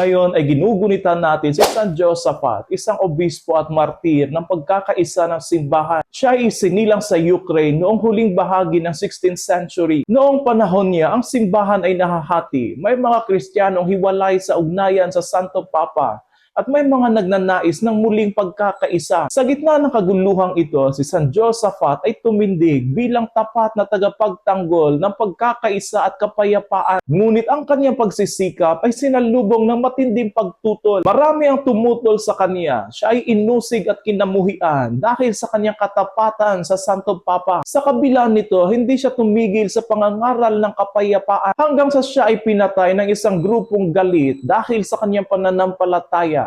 Ngayon ay ginugunitan natin si San Josaphat, isang obispo at martir ng pagkakaisa ng simbahan. Siya ay isinilang sa Ukraine noong huling bahagi ng 16th century. Noong panahon niya, ang simbahan ay nahahati. May mga Kristiyanong hiwalay sa ugnayan sa Santo Papa at may mga nagnanais ng muling pagkakaisa. Sa gitna ng kaguluhang ito, si San Josaphat ay tumindig bilang tapat na tagapagtanggol ng pagkakaisa at kapayapaan. Ngunit ang kanyang pagsisikap ay sinalubong ng matinding pagtutol. Marami ang tumutol sa kanya. Siya ay inusig at kinamuhian dahil sa kanyang katapatan sa Santo Papa. Sa kabila nito, hindi siya tumigil sa pangangaral ng kapayapaan hanggang sa siya ay pinatay ng isang grupong galit dahil sa kanyang pananampalataya.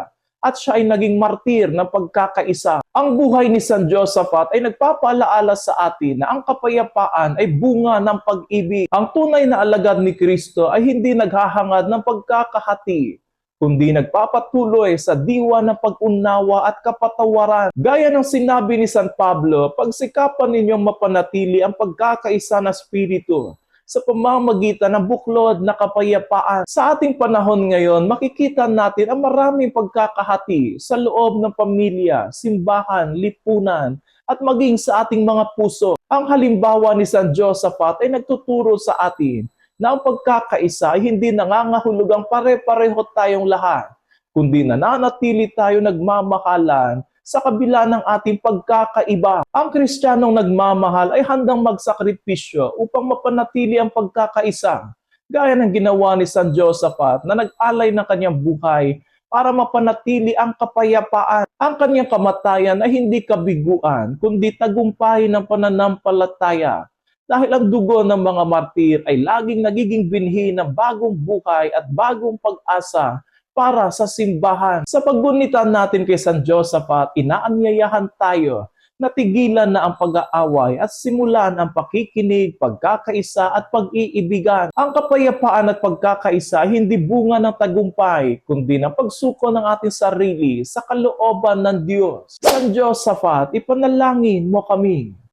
At siya ay naging martir ng pagkakaisa. Ang buhay ni San Josaphat ay nagpapaalaala sa atin na ang kapayapaan ay bunga ng pag-ibig. Ang tunay na alagad ni Kristo ay hindi naghahangad ng pagkakahati, kundi nagpapatuloy sa diwa ng pag-unawa at kapatawaran. Gaya ng sinabi ni San Pablo, pagsikapan ninyong mapanatili ang pagkakaisa ng Espiritu sa pamamagitan ng buklod na kapayapaan. Sa ating panahon ngayon, makikita natin ang maraming pagkakahati sa loob ng pamilya, simbahan, lipunan, at maging sa ating mga puso. Ang halimbawa ni San Josaphat ay nagtuturo sa atin na ang pagkakaisa ay hindi nangangahulugang pare-pareho tayong lahat, kundi nananatili tayo nagmamahalan sa kabila ng ating pagkakaiba. Ang Kristiyanong nagmamahal ay handang magsakripisyo upang mapanatili ang pagkakaisa, gaya ng ginawa ni San Josaphat na nag-alay ng kanyang buhay para mapanatili ang kapayapaan. Ang kanyang kamatayan ay hindi kabiguan, kundi tagumpay ng pananampalataya. Dahil ang dugo ng mga martir ay laging nagiging binhi ng bagong buhay at bagong pag-asa para sa simbahan. Sa paggunita natin kay San Josaphat, inaanyayahan tayo na tigilan na ang pag-aaway at simulan ang pakikinig, pagkakaisa at pag-iibigan. Ang kapayapaan at pagkakaisa ay hindi bunga ng tagumpay, kundi ng pagsuko ng ating sarili sa kalooban ng Diyos. San Josaphat, ipanalangin mo kami.